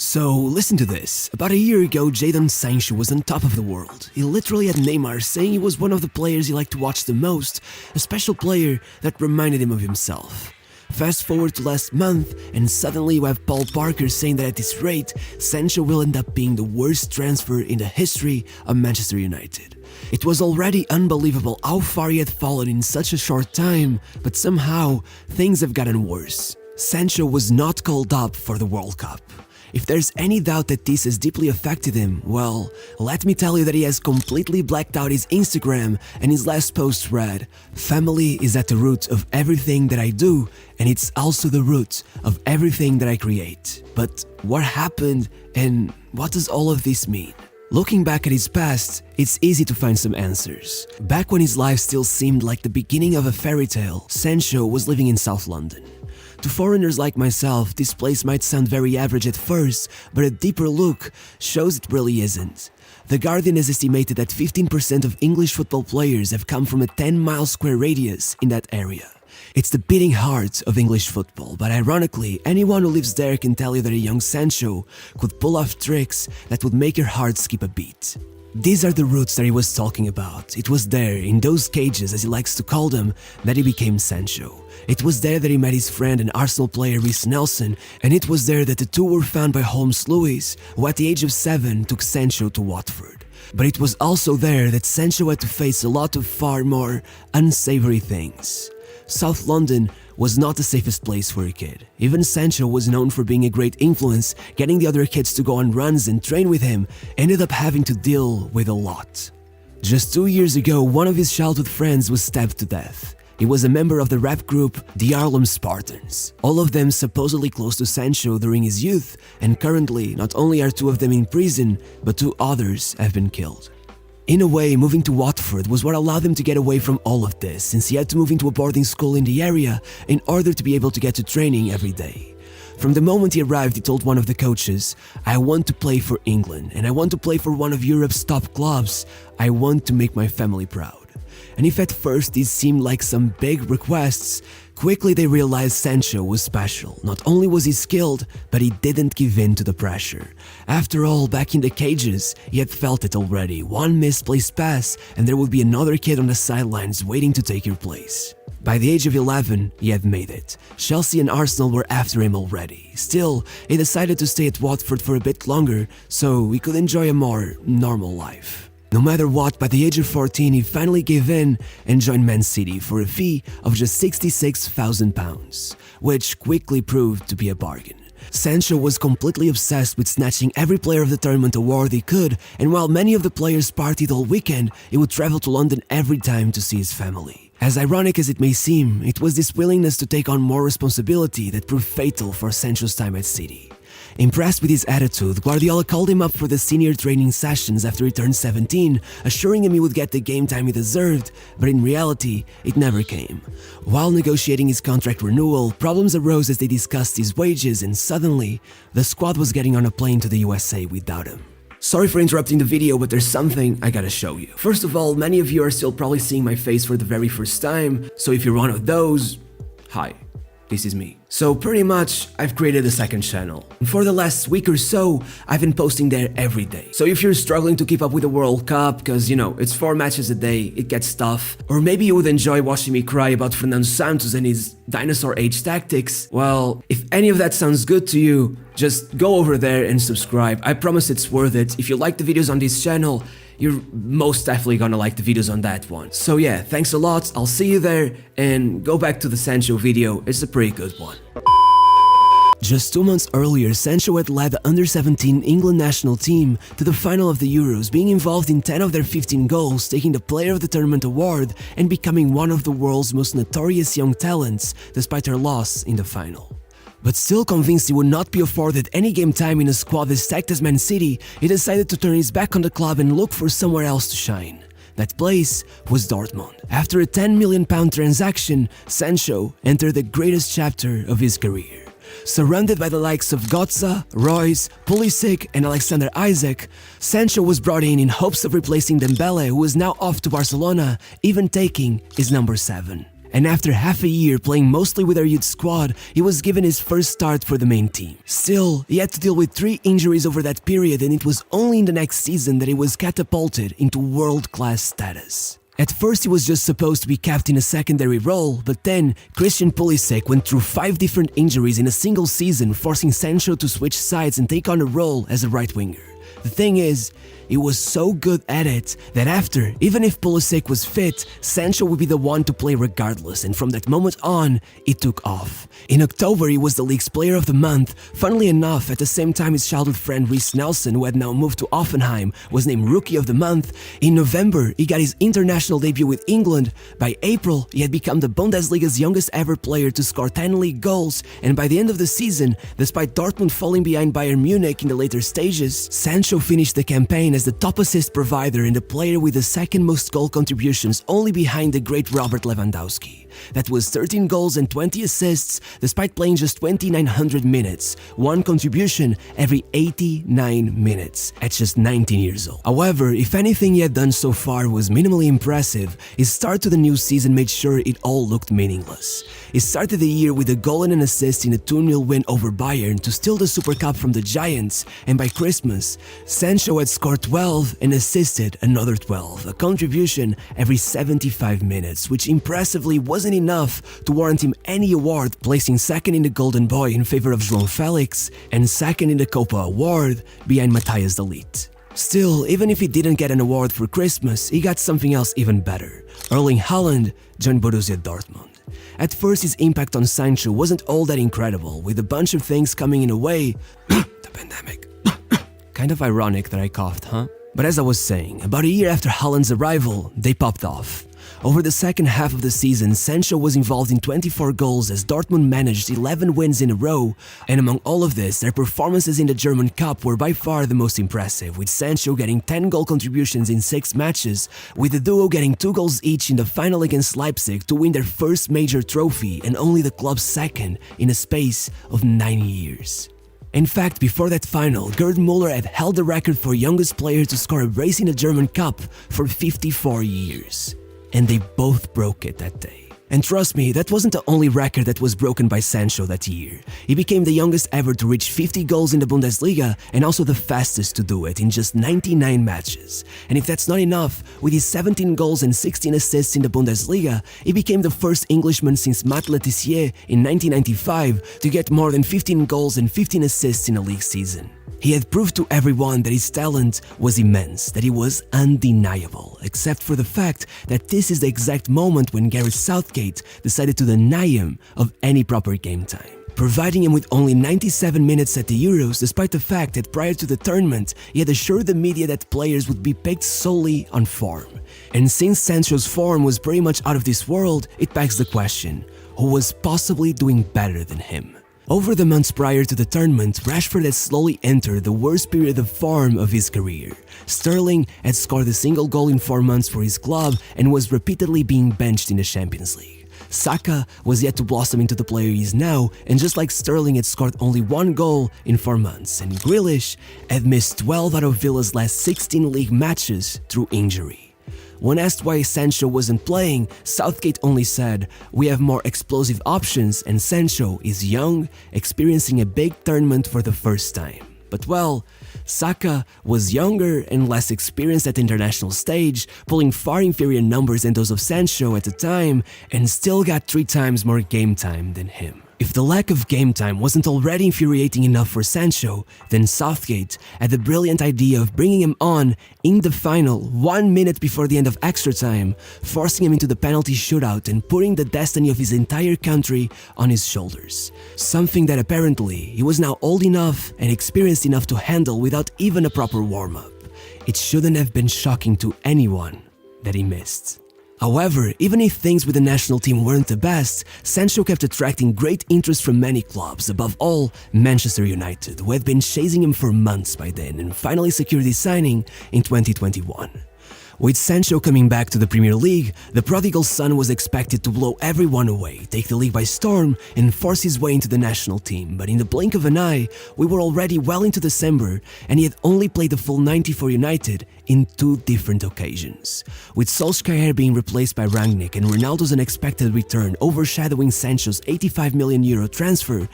So, listen to this. About a year ago, Jadon Sancho was on top of the world. He literally had Neymar saying he was one of the players he liked to watch the most, a special player that reminded him of himself. Fast forward to last month, and suddenly you have Paul Parker saying that at this rate, Sancho will end up being the worst transfer in the history of Manchester United. It was already unbelievable how far he had fallen in such a short time, but somehow, things have gotten worse. Sancho was not called up for the World Cup. If there's any doubt that this has deeply affected him, well, let me tell you that he has completely blacked out his Instagram, and his last post read, "Family is at the root of everything that I do, and it's also the root of everything that I create." But what happened, and what does all of this mean? Looking back at his past, it's easy to find some answers. Back when his life still seemed like the beginning of a fairy tale, Sancho was living in South London. To foreigners like myself, this place might sound very average at first, but a deeper look shows it really isn't. The Guardian has estimated that 15% of English football players have come from a 10-mile square radius in that area. It's the beating heart of English football, but ironically, anyone who lives there can tell you that a young Sancho could pull off tricks that would make your heart skip a beat. These are the roots that he was talking about. It was there, in those cages as he likes to call them, that he became Sancho. It was there that he met his friend and Arsenal player Reece Nelson, and it was there that the two were found by Holmes Lewis, who at the age of 7 took Sancho to Watford. But it was also there that Sancho had to face a lot of far more unsavory things. South London was not the safest place for a kid. Even Sancho was known for being a great influence, getting the other kids to go on runs and train with him, ended up having to deal with a lot. Just 2 years ago, one of his childhood friends was stabbed to death. He was a member of the rap group the Harlem Spartans, all of them supposedly close to Sancho during his youth, and currently not only are 2 of them in prison, but 2 others have been killed. In a way, moving to Watford was what allowed him to get away from all of this, since he had to move into a boarding school in the area in order to be able to get to training every day. From the moment he arrived, he told one of the coaches, "I want to play for England, and I want to play for one of Europe's top clubs. I want to make my family proud." And if at first these seemed like some big requests, quickly they realized Sancho was special. Not only was he skilled, but he didn't give in to the pressure. After all, back in the cages, he had felt it already. One misplaced pass, and there would be another kid on the sidelines waiting to take your place. By the age of 11, he had made it. Chelsea and Arsenal were after him already. Still, he decided to stay at Watford for a bit longer, so he could enjoy a more normal life. No matter what, by the age of 14, he finally gave in and joined Man City for a fee of just £66,000, which quickly proved to be a bargain. Sancho was completely obsessed with snatching every Player of the Tournament award he could, and while many of the players partied all weekend, he would travel to London every time to see his family. As ironic as it may seem, it was this willingness to take on more responsibility that proved fatal for Sancho's time at City. Impressed with his attitude, Guardiola called him up for the senior training sessions after he turned 17, assuring him he would get the game time he deserved, but in reality, it never came. While negotiating his contract renewal, problems arose as they discussed his wages, and suddenly, the squad was getting on a plane to the USA without him. Sorry for interrupting the video, but there's something I gotta show you. First of all, many of you are still probably seeing my face for the very first time, so if you're one of those, hi. This is me. So pretty much, I've created a second channel. For the last week or so, I've been posting there every day. So if you're struggling to keep up with the World Cup, cause you know, it's 4 matches a day, it gets tough, or maybe you would enjoy watching me cry about Jadon Sancho and his dinosaur age tactics, well, if any of that sounds good to you, just go over there and subscribe. I promise it's worth it. If you like the videos on this channel, you're most definitely gonna like the videos on that one. So yeah, thanks a lot, I'll see you there, and go back to the Sancho video, it's a pretty good one. Just 2 months earlier, Sancho had led the under-17 England national team to the final of the Euros, being involved in 10 of their 15 goals, taking the Player of the Tournament award, and becoming one of the world's most notorious young talents, despite their loss in the final. But still convinced he would not be afforded any game time in a squad as stacked as Man City, he decided to turn his back on the club and look for somewhere else to shine. That place was Dortmund. After a £10 million transaction, Sancho entered the greatest chapter of his career. Surrounded by the likes of Götze, Royce, Pulisic and Alexander Isak, Sancho was brought in hopes of replacing Dembele, who is now off to Barcelona, even taking his number 7. And after half a year playing mostly with our youth squad, he was given his first start for the main team. Still, he had to deal with 3 injuries over that period, and it was only in the next season that he was catapulted into world-class status. At first he was just supposed to be kept in a secondary role, but then Christian Pulisic went through 5 different injuries in a single season, forcing Sancho to switch sides and take on a role as a right winger. The thing is, he was so good at it that after, even if Pulisic was fit, Sancho would be the one to play regardless, and from that moment on, it took off. In October, he was the league's player of the month. Funnily enough, at the same time his childhood friend Reece Nelson, who had now moved to Offenheim, was named Rookie of the Month. In November, he got his international debut with England. By April, he had become the Bundesliga's youngest ever player to score 10 league goals, and by the end of the season, despite Dortmund falling behind Bayern Munich in the later stages, Sancho finished the campaign as the top assist provider and the player with the second most goal contributions, only behind the great Robert Lewandowski. That was 13 goals and 20 assists despite playing just 2,900 minutes, 1 contribution every 89 minutes at just 19 years old. However, if anything he had done so far was minimally impressive, his start to the new season made sure it all looked meaningless. He started the year with a goal and an assist in a 2-0 win over Bayern to steal the Super Cup from the Giants, and by Christmas, Sancho had scored 12 and assisted another 12, a contribution every 75 minutes, which impressively wasn't enough to warrant him any award, placing second in the Golden Boy in favor of João Felix and second in the Copa Award behind Matthias de Ligt. Still, even if he didn't get an award for Christmas, he got something else even better. Erling Haaland joined Borussia Dortmund. At first, his impact on Sancho wasn't all that incredible, with a bunch of things coming in a way. The pandemic. Kind of ironic that I coughed, huh? But as I was saying, about a year after Haaland's arrival, they popped off. Over the second half of the season, Sancho was involved in 24 goals as Dortmund managed 11 wins in a row, and among all of this, their performances in the German Cup were by far the most impressive, with Sancho getting 10 goal contributions in 6 matches, with the duo getting 2 goals each in the final against Leipzig to win their first major trophy and only the club's second in a space of 9 years. In fact, before that final, Gerd Müller had held the record for youngest player to score a brace in the German Cup for 54 years. And they both broke it that day. And trust me, that wasn't the only record that was broken by Sancho that year. He became the youngest ever to reach 50 goals in the Bundesliga and also the fastest to do it in just 99 matches. And if that's not enough, with his 17 goals and 16 assists in the Bundesliga, he became the first Englishman since Matt Le Tissier in 1995 to get more than 15 goals and 15 assists in a league season. He had proved to everyone that his talent was immense, that he was undeniable, except for the fact that this is the exact moment when Gareth Southgate decided to deny him of any proper game time, providing him with only 97 minutes at the Euros, despite the fact that prior to the tournament, he had assured the media that players would be picked solely on form. And since Sancho's form was pretty much out of this world, it begs the question, who was possibly doing better than him? Over the months prior to the tournament, Rashford had slowly entered the worst period of form of his career. Sterling had scored a single goal in 4 months for his club and was repeatedly being benched in the Champions League. Saka was yet to blossom into the player he is now, and just like Sterling had scored only 1 goal in 4 months, and Grealish had missed 12 out of Villa's last 16 league matches through injury. When asked why Sancho wasn't playing, Southgate only said, "We have more explosive options and Sancho is young, experiencing a big tournament for the first time." But well, Saka was younger and less experienced at the international stage, pulling far inferior numbers than those of Sancho at the time, and still got 3 times more game time than him. If the lack of game time wasn't already infuriating enough for Sancho, then Southgate had the brilliant idea of bringing him on in the final 1 minute before the end of extra time, forcing him into the penalty shootout and putting the destiny of his entire country on his shoulders. Something that apparently he was now old enough and experienced enough to handle without even a proper warm-up. It shouldn't have been shocking to anyone that he missed. However, even if things with the national team weren't the best, Sancho kept attracting great interest from many clubs, above all Manchester United, who had been chasing him for months by then and finally secured his signing in 2021. With Sancho coming back to the Premier League, the prodigal son was expected to blow everyone away, take the league by storm, and force his way into the national team. But in the blink of an eye, we were already well into December, and he had only played the full 90 for United in 2 different occasions. With Solskjaer being replaced by Rangnick and Ronaldo's unexpected return overshadowing Sancho's €85 million transfer,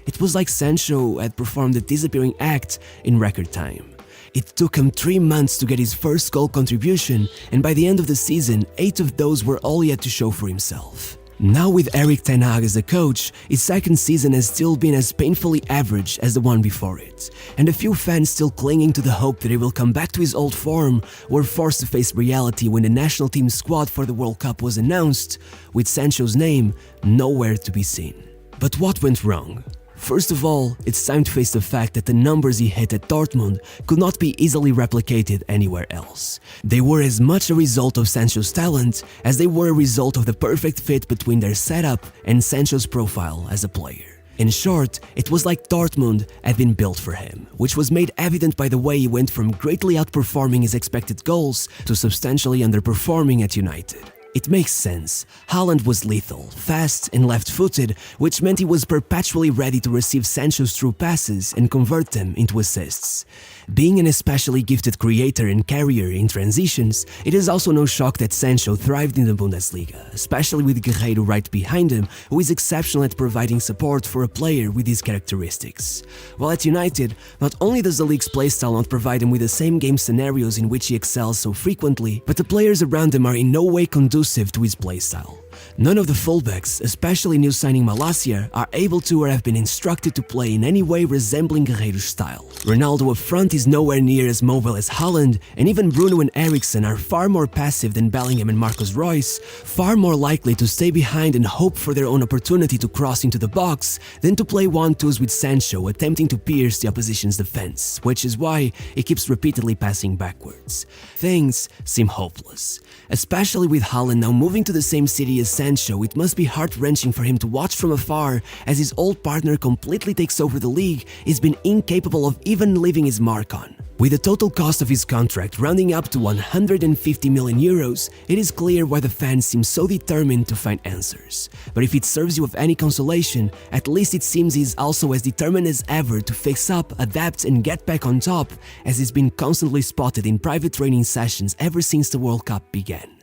it was like Sancho had performed a disappearing act in record time. It took him 3 months to get his first goal contribution, and by the end of the season, 8 of those were all he had to show for himself. Now with Erik ten Hag as the coach, his second season has still been as painfully average as the one before it, and a few fans still clinging to the hope that he will come back to his old form were forced to face reality when the national team squad for the World Cup was announced, with Sancho's name nowhere to be seen. But what went wrong? First of all, it's time to face the fact that the numbers he hit at Dortmund could not be easily replicated anywhere else. They were as much a result of Sancho's talent as they were a result of the perfect fit between their setup and Sancho's profile as a player. In short, it was like Dortmund had been built for him, which was made evident by the way he went from greatly outperforming his expected goals to substantially underperforming at United. It makes sense. Haaland was lethal, fast and left-footed, which meant he was perpetually ready to receive Sancho's through passes and convert them into assists. Being an especially gifted creator and carrier in transitions, it is also no shock that Sancho thrived in the Bundesliga, especially with Guerreiro right behind him, who is exceptional at providing support for a player with these characteristics. While at United, not only does the league's playstyle not provide him with the same game scenarios in which he excels so frequently, but the players around him are in no way conducive to his playstyle. None of the fullbacks, especially new signing Malacia, are able to or have been instructed to play in any way resembling Guerreiro's style. Ronaldo up front is nowhere near as mobile as Haaland, and even Bruno and Eriksen are far more passive than Bellingham and Marcus Royce, far more likely to stay behind and hope for their own opportunity to cross into the box than to play 1-2s with Sancho attempting to pierce the opposition's defense, which is why he keeps repeatedly passing backwards. Things seem hopeless. Especially with Haaland now moving to the same city as Sancho, it must be heart-wrenching for him to watch from afar as his old partner completely takes over the league he's been incapable of even leaving his mark on. With the total cost of his contract rounding up to €150 million, it is clear why the fans seem so determined to find answers. But if it serves you of any consolation, at least it seems he's also as determined as ever to fix up, adapt and get back on top, as he's been constantly spotted in private training sessions ever since the World Cup began.